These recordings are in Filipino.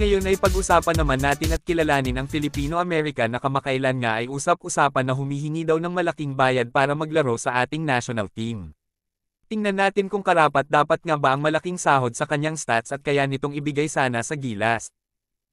Ngayon ay pag-usapan naman natin at kilalanin ang Filipino-American na kamakailan nga ay usap-usapan na humihingi daw ng malaking bayad para maglaro sa ating national team. Tingnan natin kung karapat-dapat nga ba ang malaking sahod sa kanyang stats at kaya nitong ibigay sana sa Gilas.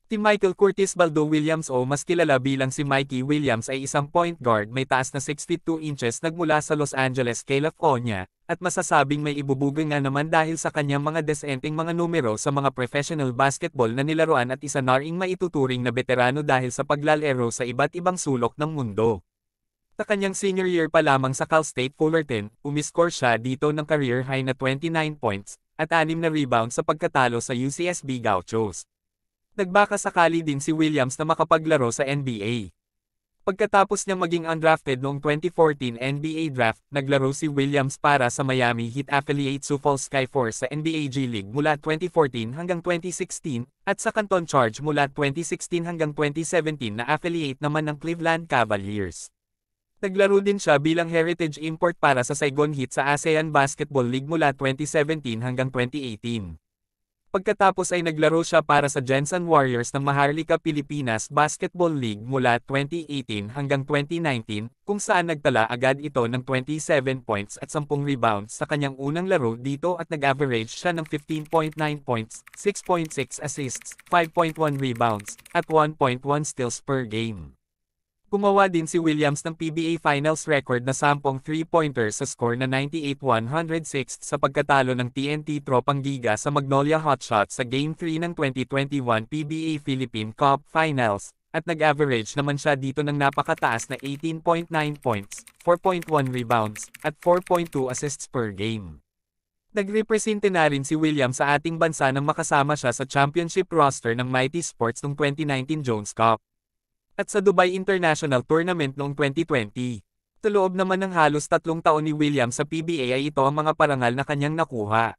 Si Michael Curtis Baldo Williams o mas kilala bilang si Mikey Williams ay isang point guard may taas na 6 feet 2 inches nagmula sa Los Angeles, California, at masasabing may ibubugay nga naman dahil sa kanyang mga desenteng mga numero sa mga professional basketball na nilaruan at isa na ring maituturing na veterano dahil sa paglalaro sa iba't ibang sulok ng mundo. Sa kanyang senior year pa lamang sa Cal State Fullerton, umiscore siya dito ng career high na 29 points, at 6 na rebounds sa pagkatalo sa UCSB Gauchos. Nagbaka sakali din si Williams na makapaglaro sa NBA. Pagkatapos niya maging undrafted noong 2014 NBA draft, naglaro si Williams para sa Miami Heat affiliate Sioux Falls Skyforce sa NBA G League mula 2014 hanggang 2016, at sa Canton Charge mula 2016 hanggang 2017 na affiliate naman ng Cleveland Cavaliers. Naglaro din siya bilang heritage import para sa Saigon Heat sa ASEAN Basketball League mula 2017 hanggang 2018. Pagkatapos ay naglaro siya para sa Gensan Warriors ng Maharlika Pilipinas Basketball League mula 2018 hanggang 2019, kung saan nagtala agad ito ng 27 points at 10 rebounds sa kanyang unang laro dito at nag-average siya ng 15.9 points, 6.6 assists, 5.1 rebounds, at 1.1 steals per game. Gumawa din si Williams ng PBA Finals record na 10 3-pointers sa score na 98-106 sa pagkatalo ng TNT Tropang Giga sa Magnolia Hotshots sa Game 3 ng 2021 PBA Philippine Cup Finals, at nag-average naman siya dito ng napakataas na 18.9 points, 4.1 rebounds, at 4.2 assists per game. Nagrepresente na rin si Williams sa ating bansa nang makasama siya sa championship roster ng Mighty Sports noong 2019 Jones Cup. At sa Dubai International Tournament noong 2020. Sa loob naman ng halos 3 taon ni Williams sa PBA ay ito ang mga parangal na kanyang nakuha.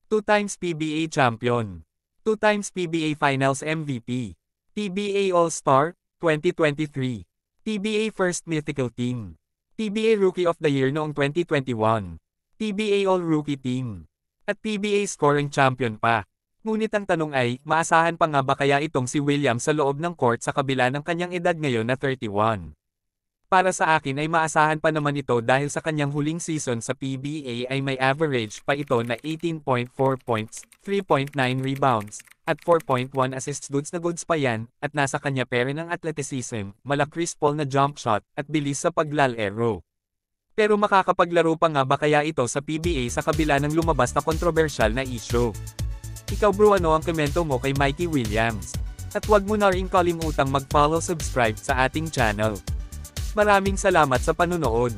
2 times PBA Champion, 2 times PBA Finals MVP, PBA All-Star, 2023, PBA First Mythical Team, PBA Rookie of the Year noong 2021, PBA All-Rookie Team, at PBA Scoring Champion pa. Ngunit ang tanong ay, maasahan pa nga ba kaya itong si Williams sa loob ng court sa kabila ng kanyang edad ngayon na 31? Para sa akin ay maasahan pa naman ito dahil sa kanyang huling season sa PBA ay may average pa ito na 18.4 points, 3.9 rebounds, at 4.1 assists. Goods na goods pa yan, at nasa kanya pa rin ang athleticism, mala-crisp na jump shot, at bilis sa paglalaro. Pero makakapaglaro pa nga ba kaya ito sa PBA sa kabila ng lumabas na kontrobersyal na issue? Ikaw bro, ano ang komento mo kay Mikey Williams? At huwag mo na rin kalimutang mag-follow, subscribe sa ating channel. Maraming salamat sa panunood.